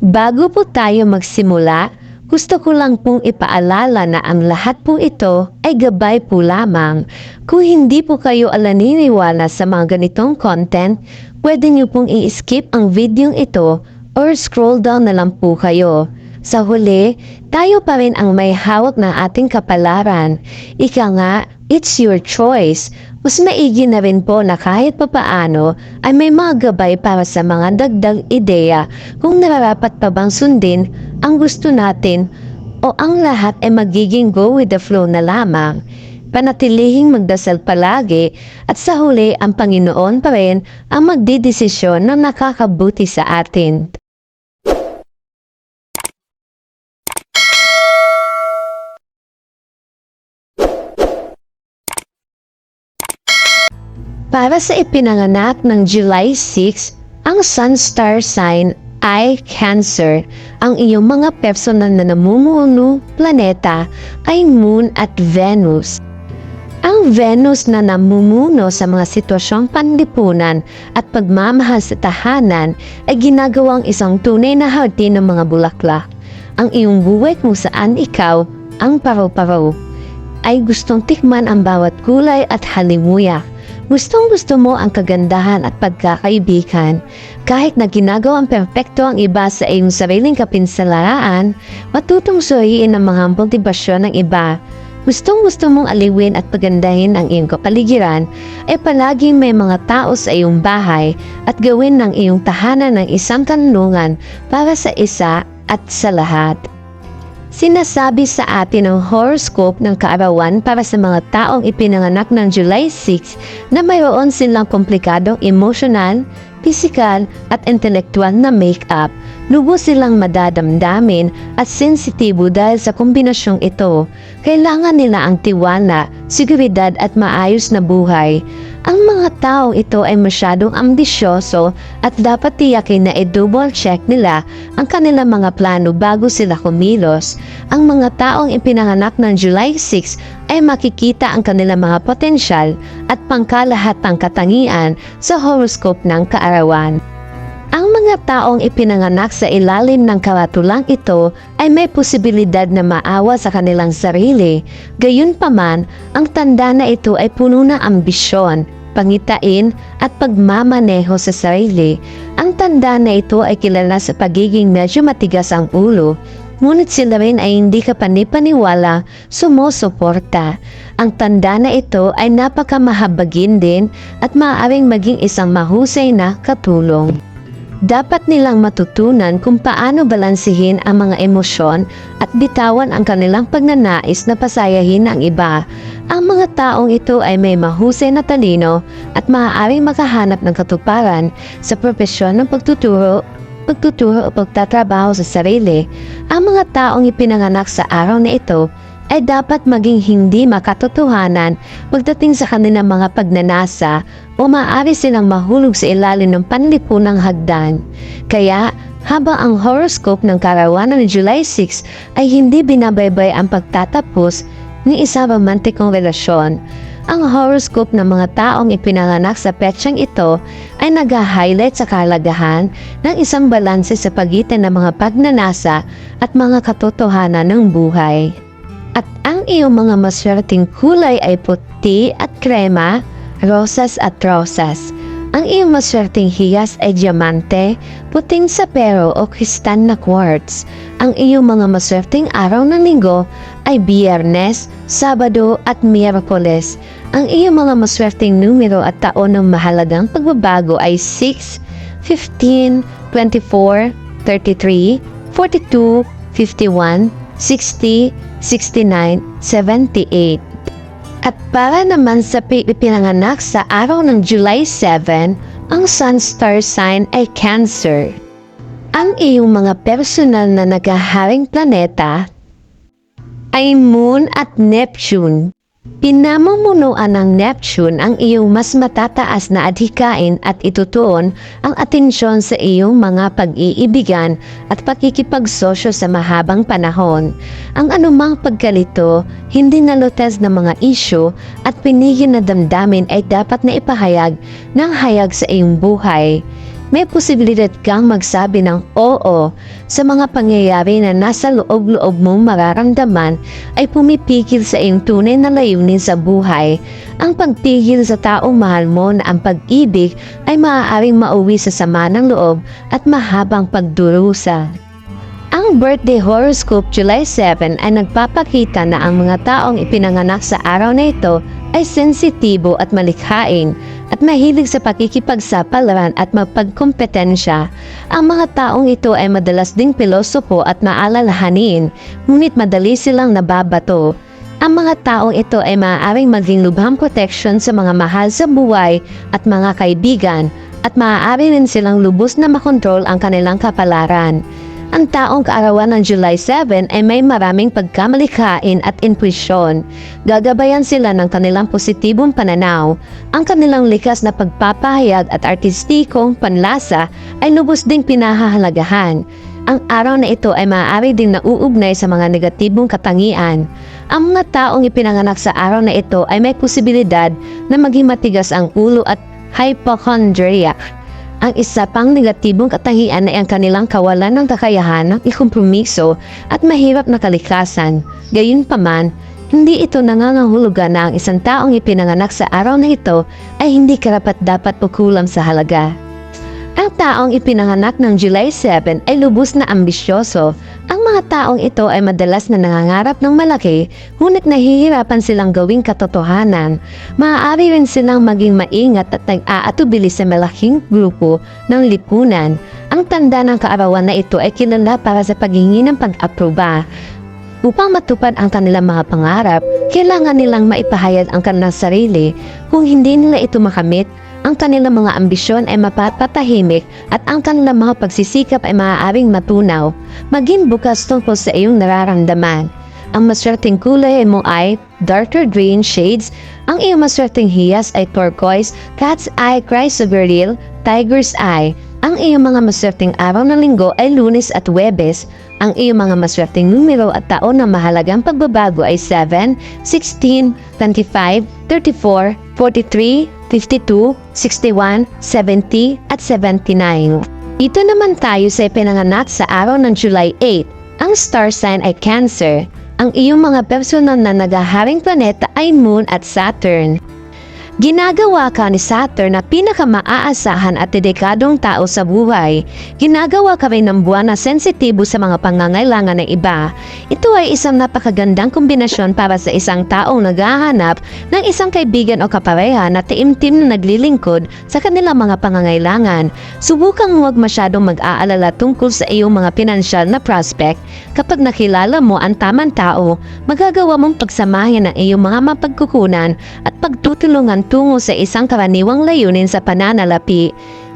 Bago po tayo magsimula, gusto ko lang pong ipaalala na ang lahat po ito ay gabay po lamang. Kung hindi po kayo naniniwala sa mga ganitong content, pwede niyo pong i-skip ang video ito or scroll down na lang po kayo. Sa huli, tayo pa rin ang may hawak ng ating kapalaran. Ika nga, it's your choice. Mas maigi na rin po na kahit papaano ay may mga gabay para sa mga dagdag ideya kung nararapat pa bang sundin ang gusto natin o ang lahat ay magiging go with the flow na lamang. Panatilihing magdasal palagi at sa huli ang Panginoon pa rin ang magdidesisyon na nakakabuti sa atin. Para sa ipinanganak ng July 6, ang Sun Star Sign ay Cancer. Ang iyong mga personal na namumuno planeta ay Moon at Venus. Ang Venus na namumuno sa mga sitwasyong panlipunan at pagmamahal sa tahanan ay ginagawang isang tunay na hardin ng mga bulaklak. Ang iyong buhay kung saan ikaw, ang paro-paro, ay gustong tikman ang bawat kulay at halimuyak. Gustong-gusto mo ang kagandahan at pagkakaibigan. Kahit na ginagawang perpekto ang iba sa iyong sariling kapinsalaan, matutong suriin ang mga motibasyon ng iba. Gustong-gusto mong aliwin at pagandahin ang iyong kapaligiran, ay palaging may mga tao sa iyong bahay at gawin ng iyong tahanan ng isang kanlungan para sa isa at sa lahat. Sinasabi sa atin ang horoscope ng kaarawan para sa mga taong ipinanganak ng July 6 na mayroon silang komplikadong emosyonal, pisikal at intelektual na make-up. Lubos silang madadamdamin at sensitibo dahil sa kombinasyong ito. Kailangan nila ang tiwala, seguridad at maayos na buhay. Ang mga taong ito ay masyadong ambisyoso at dapat tiyakin na i-double check nila ang kanilang mga plano bago sila kumilos. Ang mga taong ipinanganak ng July 6 ay makikita ang kanilang mga potensyal at pangkalahatang katangian sa horoscope ng kaarawan. Ang mga taong ipinanganak sa ilalim ng karatulang ito ay may posibilidad na maawa sa kanilang sarili. Gayunpaman, ang tanda na ito ay puno ng ambisyon, pangitain at pagmamaneho sa sarili. Ang tanda na ito ay kilala sa pagiging medyo matigas ang ulo. Ngunit sila rin ay hindi kapanipaniwala, sumusuporta. Ang tanda na ito ay napakamahabagin din at maaaring maging isang mahusay na katulong. Dapat nilang matutunan kung paano balansihin ang mga emosyon at bitawan ang kanilang pagnanais na pasayahin ang iba. Ang mga taong ito ay may mahusay na talino at maaaring makahanap ng katuparan sa propesyon ng pagtuturo o pagtatrabaho sa sarili. Ang mga taong ipinanganak sa araw na ito ay dapat maging hindi makatotohanan pagdating sa kanilang mga pagnanasa o maaari silang mahulog sa ilalim ng panlipunang hagdan. Kaya, habang ang horoscope ng karawanan ng July 6 ay hindi binabaybay ang pagtatapos ng isang romantikong relasyon, ang horoscope ng mga taong ipinanganak sa petsang ito ay nag-highlight sa kahalagahan ng isang balanse sa pagitan ng mga pagnanasa at mga katotohanan ng buhay. At ang iyong mga maswerteng kulay ay puti at krema, rosas at rosas. Ang iyong maswerteng hiyas ay diamante, puting sapero o kristal na quartz. Ang iyong mga maswerteng araw ng linggo ay Biyernes, Sabado at Miyerkules. Ang iyong mga maswerteng numero at taon ng mahalagang pagbabago ay 6, 15, 24, 33, 42, 51, 60, 69, 78. At para naman sa pinanganak sa araw ng July 7, ang Sun Star Sign ay Cancer. Ang iyong mga personal na naghaharing planeta ay Moon at Neptune. Pinamumunuan ng Neptune ang iyong mas matataas na adhikain at itutuon ang atensyon sa iyong mga pag-iibigan at pakikipagsosyo sa mahabang panahon. Ang anumang pagkalito, hindi nalutas na mga isyu at pinigil na damdamin ay dapat na ipahayag ng hayag sa iyong buhay. may posibilidad kang magsabi ng oo sa mga pangyayari na nasa loob-loob mong mararamdaman ay pumipigil sa iyong tunay na layunin sa buhay. Ang pagpigil sa taong mahal mo na ang pag-ibig ay maaaring mauwi sa sama ng loob at mahabang pagdurusa. Ang birthday horoscope July 7 ay nagpapakita na ang mga taong ipinanganak sa araw na ito ay sensitibo at malikhain at mahilig sa pakikipagsapalaran at mapagkompetensya. Ang mga taong ito ay madalas ding pilosopo at maalalahanin, ngunit madali silang nababato. Ang mga taong ito ay maaaring maging lubhang proteksyon sa mga mahal sa buhay at mga kaibigan at maaari rin silang lubos na makontrol ang kanilang kapalaran. Ang taong kaarawan ng July 7 ay may maraming pagkamalikhain at intuisyon. Gagabayan sila ng kanilang positibong pananaw. Ang kanilang likas na pagpapahayag at artistikong panlasa ay lubos ding pinahahalagahan. Ang araw na ito ay maaari ding nauugnay sa mga negatibong katangian. Ang mga taong ipinanganak sa araw na ito ay may posibilidad na maging matigas ang ulo at hypochondriac. Ang isa pang negatibong katangian ay ang kanilang kawalan ng kakayahan ng ikompromiso at mahirap na kalikasan. Gayunpaman, hindi ito nangangahulugan na ang isang taong ipinanganak sa araw na ito ay hindi karapat-dapat pukulam sa halaga. Ang taong ipinanganak ng July 7 ay lubos na ambisyoso. Ang mga taong ito ay madalas na nangangarap ng malaki, ngunit nahihirapan silang gawing katotohanan. Maaari rin silang maging maingat at nag-aatubili sa malaking grupo ng lipunan. Ang tanda ng kaarawan na ito ay kilala para sa paghingi ng pag-aproba. Upang matupad ang kanilang mga pangarap, kailangan nilang maipahayag ang kanilang sarili. Kung hindi nila ito makamit, ang kanilang mga ambisyon ay mapapatahimik at ang kanilang mga pagsisikap ay maaaring matunaw. Maging bukas tungkol sa iyong nararamdaman. Ang maswerteng kulay mo ay darker green shades. Ang iyong maswerteng hiyas ay turquoise, cat's eye, chrysoberyl, tiger's eye. Ang iyong mga maswerteng araw ng linggo ay Lunes at Huwebes. Ang iyong mga maswerteng numero at taon na mahalagang pagbabago ay 7, 16, 25, 34, 43, 52, 61, 70, at 79. Ito naman tayo sa ipinanganak sa araw ng July 8. Ang star sign ay Cancer. Ang iyong mga personal na nagaharing planeta ay Moon at Saturn. Ginagawa ka ni Saturn na pinaka-maaasahan at dedikadong tao sa buhay. Ginagawa ka rin ng buwan na sensitibo sa mga pangangailangan ng iba. Ito ay isang napakagandang kombinasyon para sa isang taong naghahanap ng isang kaibigan o kapareha na taimtim na naglilingkod sa kanilang mga pangangailangan. Subukang huwag masyadong mag-aalala tungkol sa iyong mga pinansyal na prospect. Kapag nakilala mo ang tamang tao, magagawa mong pagsamahin ang iyong mga mapagkukunan at pagtutulungan tungo sa isang karaniwang layunin sa pananalapi.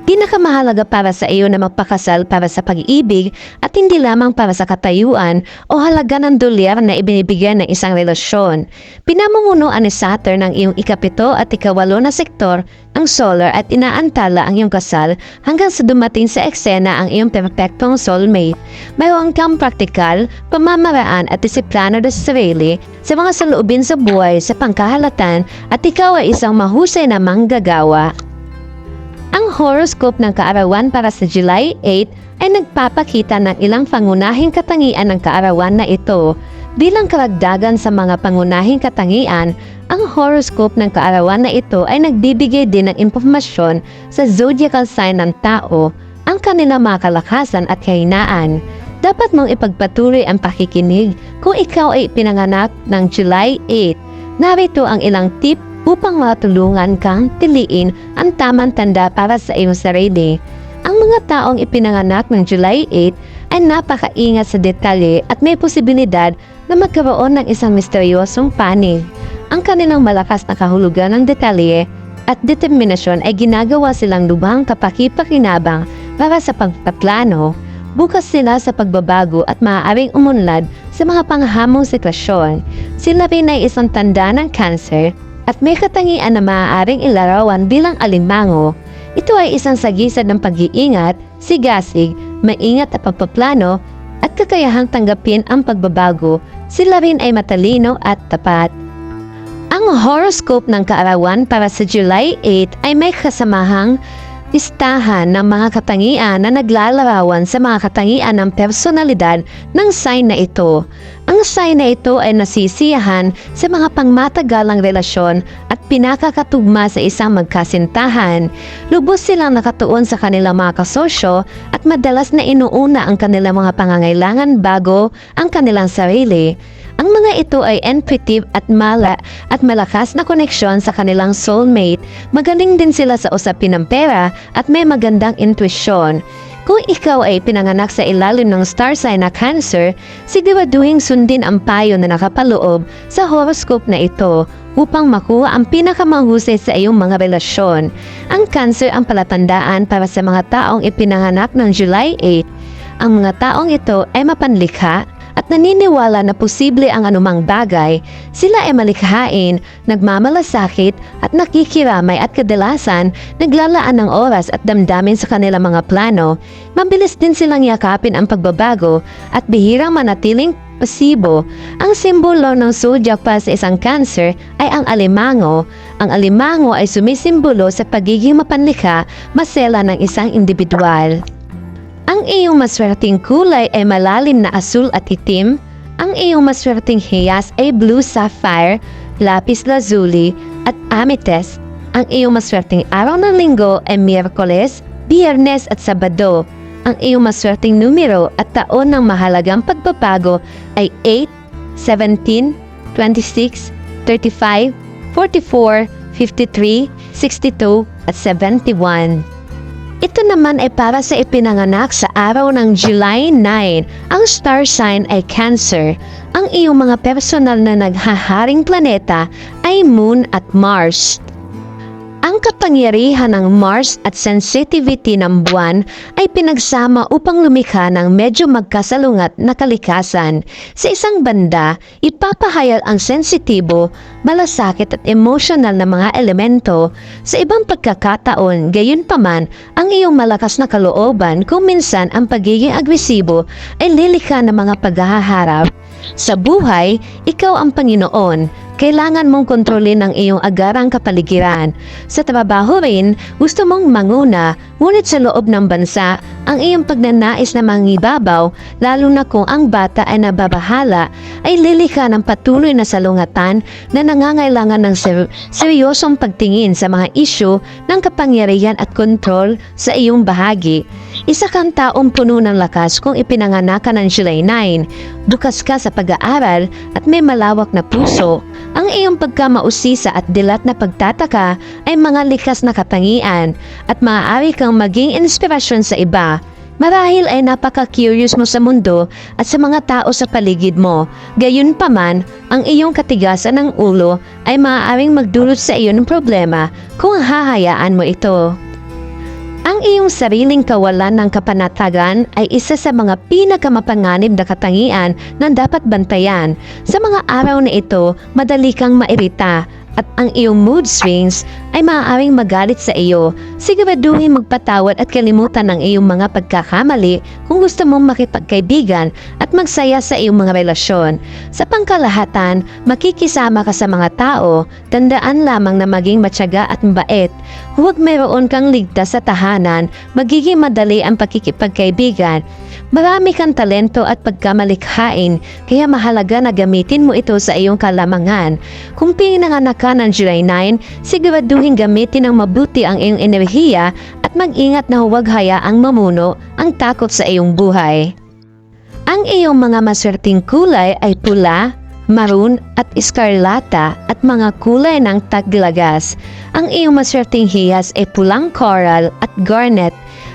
Pinakamahalaga para sa iyo na magpakasal para sa pag-ibig at hindi lamang para sa katayuan o halaga ng dolyar na ibinibigay ng isang relasyon. Pinamumunuan ni Saturn ang iyong ikapito at ikawalo na sektor, ang solar, at inaantala ang iyong kasal hanggang sa dumating sa eksena ang iyong perfectong soulmate. Mayroon kang praktikal, pamamaraan at disiplina sa sarili sa mga saloobin sa buhay sa pangkahalatan at ikaw ay isang mahusay na manggagawa. Ang horoscope ng kaarawan para sa July 8 ay nagpapakita ng ilang pangunahing katangian ng kaarawan na ito. Bilang karagdagan sa mga pangunahing katangian, ang horoscope ng kaarawan na ito ay nagbibigay din ng impormasyon sa zodiacal sign ng tao, ang kanilang mga kalakasan at kahinaan. Dapat mong ipagpatuloy ang pakikinig kung ikaw ay pinanganak ng July 8. Narito ang ilang tip upang matulungan kang piliin ang tamang tanda para sa iyong sarili. Ang mga taong ipinanganak ng July 8 ay napakaingat sa detalye at may posibilidad na magkaroon ng isang misteryosong panig. Ang kanilang malakas na kahulugan ng detalye at determinasyon ay ginagawa silang lubhang kapakipakinabang para sa pagpaplano. Bukas sila sa pagbabago at maaaring umunlad sa mga panghamong sitwasyon. Sila rin ay isang tanda ng Cancer at may katangian na maaaring ilarawan bilang alimango. Ito ay isang sagisag ng pag-iingat, sigasig, maingat at pagpaplano at kakayahang tanggapin ang pagbabago. Sila rin ay matalino at tapat. Ang horoscope ng kaarawan para sa July 8 ay may kasamahang listahan ng mga katangian na naglalarawan sa mga katangian ng personalidad ng sign na ito. Ang sign na ito ay nasisiyahan sa mga pangmatagalang relasyon at pinakakatugma sa isang magkasintahan. Lubos silang nakatuon sa kanilang mga kasosyo at madalas na inuuna ang kanilang mga pangangailangan bago ang kanilang sarili. Ang mga ito ay intuitive at malakas na koneksyon sa kanilang soulmate. Magaling din sila sa usapin ng pera at may magandang intuisyon. Kung ikaw ay pinanganak sa ilalim ng star sign na Cancer, siguraduhin sundin ang payo na nakapaloob sa horoscope na ito upang makuha ang pinakamahusay sa iyong mga relasyon. Ang Cancer ang palatandaan para sa mga taong ipinanganak ng July 8. Ang mga taong ito ay mapanlikha at naniniwala na posible ang anumang bagay. Sila ay malikhain, nagmamalasakit at nakikiramay at kadalasan naglalaan ng oras at damdamin sa kanilang mga plano. Mabilis din silang yakapin ang pagbabago at bihirang manatiling pasibo. Ang simbolo ng zodiac para sa isang Cancer ay ang alimango. Ang alimango ay sumisimbolo sa pagiging mapanlikha, masela ng isang individual. Ang iyong maswerteng kulay ay malalim na asul at itim. Ang iyong maswerteng hiyas ay blue sapphire, lapis lazuli at amethyst. Ang iyong maswerteng araw ng linggo ay Miyerkules, Biyernes at Sabado. Ang iyong maswerteng numero at taon ng mahalagang pagbabago ay 8, 17, 26, 35, 44, 53, 62 at 71. Ito naman ay para sa ipinanganak sa araw ng July 9. Ang star sign ay Cancer. Ang iyong mga personal na naghaharing planeta ay Moon at Mars. Ang kapangyarihan ng Mars at sensitivity ng buwan ay pinagsama upang lumikha ng medyo magkasalungat na kalikasan. Sa isang banda, ipapahayag ang sensitibo, malasakit at emosyonal na mga elemento. Sa ibang pagkakataon, gayunpaman, ang iyong malakas na kalooban kung minsan ang pagiging agresibo ay lilikha ng mga paghaharap. Sa buhay, ikaw ang Panginoon. Kailangan mong kontrolin ang iyong agarang kapaligiran. Sa trabaho rin, gusto mong manguna, ngunit sa loob ng bansa, ang iyong pagnanais na mangibabaw, lalo na kung ang bata ay nababahala, ay lilikha ng patuloy na salungatan na nangangailangan ng seryosong pagtingin sa mga isyu ng kapangyarihan at kontrol sa iyong bahagi. Isa kang taong puno ng lakas kung ipinanganak ka ng July 9. Bukas ka sa pag-aaral at may malawak na puso. Ang iyong pagkamausisa at dilat na pagtataka ay mga likas na katangian at maaari kang maging inspirasyon sa iba. Marahil ay napaka-curious mo sa mundo at sa mga tao sa paligid mo. Gayunpaman, ang iyong katigasan ng ulo ay maaaring magdulot sa iyo ng problema kung hahayaan mo ito. Ang iyong sariling kawalan ng kapanatagan ay isa sa mga pinakamapanganib na katangian na dapat bantayan. Sa mga araw na ito, madali kang mairita at ang iyong mood swings ay maaaring magalit sa iyo. Siguraduhin magpatawad at kalimutan ang iyong mga pagkakamali kung gusto mong makipagkaibigan at magsaya sa iyong mga relasyon. Sa pangkalahatan, makikisama ka sa mga tao, tandaan lamang na maging matyaga at mabait. Huwag mayroon kang ligtas sa tahanan, magiging madali ang pakikipagkaibigan. Marami kang talento at pagkamalikhain, kaya mahalaga na gamitin mo ito sa iyong kalamangan. Kung pinanganak ka ng July 9, siguraduhin gamitin ng mabuti ang iyong enerhiya at mag-ingat na huwag hayaang mamuno ang takot sa iyong buhay. Ang iyong mga maswerteng kulay ay pula, maroon at eskarlata at mga kulay ng taglagas. Ang iyong maswerteng hiyas ay pulang coral at garnet.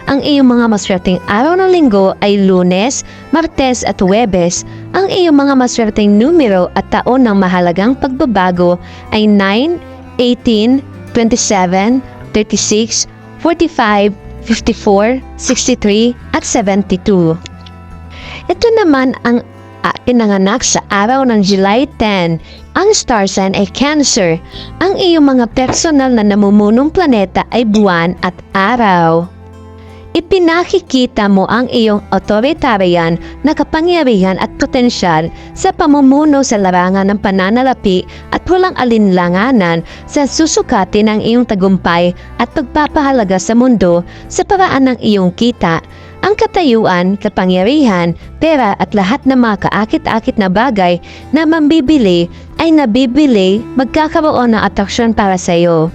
Ang iyong mga maswerteng araw ng linggo ay Lunes, Martes at Huwebes. Ang iyong mga maswerteng numero at taon ng mahalagang pagbabago ay 9, 18, 27, 36, 45, 54, 63 at 72. Ito naman ang pinanganak sa araw ng July 10. Ang star sign ay Cancer. Ang iyong mga personal na namumunong planeta ay buwan at araw. Ipinakikita mo ang iyong authoritarian na kapangyarihan at potensyal sa pamumuno sa larangan ng pananalapi at walang alinlanganan sa susukati ng iyong tagumpay at pagpapahalaga sa mundo sa paraan ng iyong kita. Ang katayuan, kapangyarihan, pera at lahat ng mga kaakit-akit na bagay na mambibili ay nabibili magkakaroon ng atraksyon para sa iyo.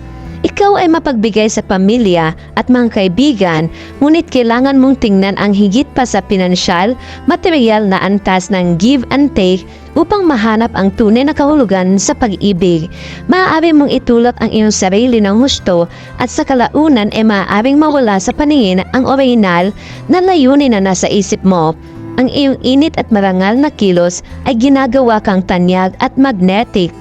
Ikaw ay mapagbigay sa pamilya at mga kaibigan, ngunit kailangan mong tingnan ang higit pa sa pinansyal, material na antas ng give and take upang mahanap ang tunay na kahulugan sa pag-ibig. Maaari mong itulot ang iyong sarili ng husto at sa kalaunan ay maaaring mawala sa paningin ang orihinal na layunin na nasa isip mo. Ang iyong init at marangal na kilos ay ginagawa kang tanyag at magnetic.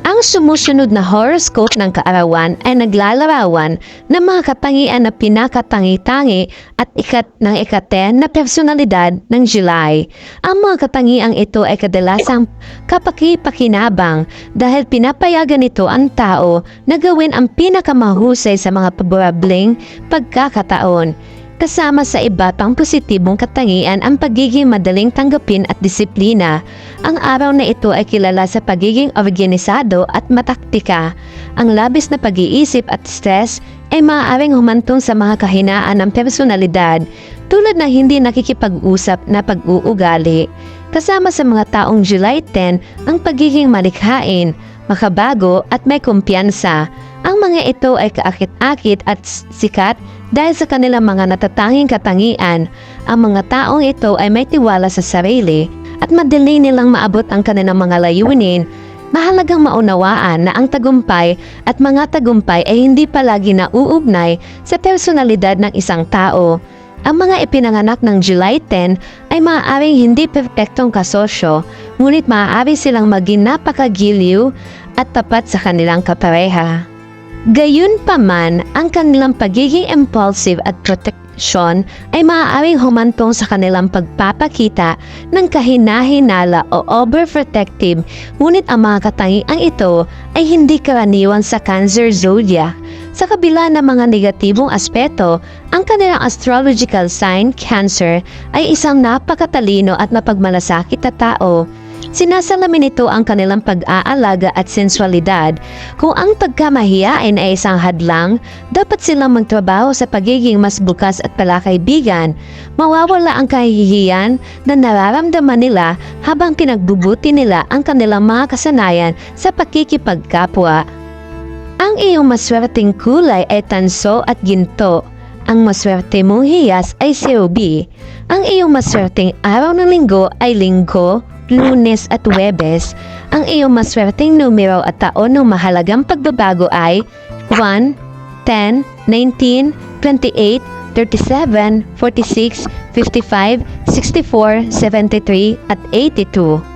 Ang sumusunod na horoscope ng kaarawan ay naglalarawan ng mga katangian na pinakatangi-tangi at ika-10 na personalidad ng July. Ang mga katangiang ito ay kadalasang kapaki-pakinabang dahil pinapayagan nito ang tao na gawin ang pinakamahusay sa mga paborableng pagkakataon. Kasama sa iba pang positibong katangian ang pagiging madaling tanggapin at disiplina. Ang araw na ito ay kilala sa pagiging organisado at mataktika. Ang labis na pag-iisip at stress ay maaaring humantong sa mga kahinaan ng personalidad, tulad na hindi nakikipag-usap na pag-uugali. Kasama sa mga taong July 10 ang pagiging malikhain, makabago at may kumpiyansa. Ang mga ito ay kaakit-akit at sikat dahil sa kanilang mga natatanging katangian. Ang mga taong ito ay may tiwala sa sarili at madali nilang maabot ang kanilang mga layunin. Mahalagang maunawaan na ang tagumpay at mga tagumpay ay hindi palagi nauugnay sa personalidad ng isang tao. Ang mga ipinanganak ng July 10 ay maaaring hindi perpektong kasosyo, ngunit maaari silang maging napakagiliw at tapat sa kanilang kapareha. Gayunpaman, ang kanilang pagiging impulsive at proteksyon ay maaaring humantong sa kanilang pagpapakita ng kahina-hinala o overprotective, ngunit ang mga katangiang ito ay hindi karaniwan sa Cancer zodiac. Sa kabila ng mga negatibong aspeto, ang kanilang astrological sign, Cancer, ay isang napakatalino at mapagmalasakit na tao. Sinasalamin nito ang kanilang pag-aalaga at sensualidad. Kung ang pagkamahiyain ay isang hadlang, dapat silang magtrabaho sa pagiging mas bukas at palakaibigan. Mawawala ang kahihiyan na nararamdaman nila habang pinagbubuti nila ang kanilang mga kasanayan sa pakikipagkapwa. Ang iyong maswerteng kulay ay tanso at ginto. Ang maswerte mong hiyas ay COB. Ang iyong maswerteng araw ng linggo ay Linggo, Lunes at Huwebes. Ang iyong maswerteng numero at taon ng mahalagang pagbabago ay 1, 10, 19, 28, 37, 46, 55, 64, 73 at 82.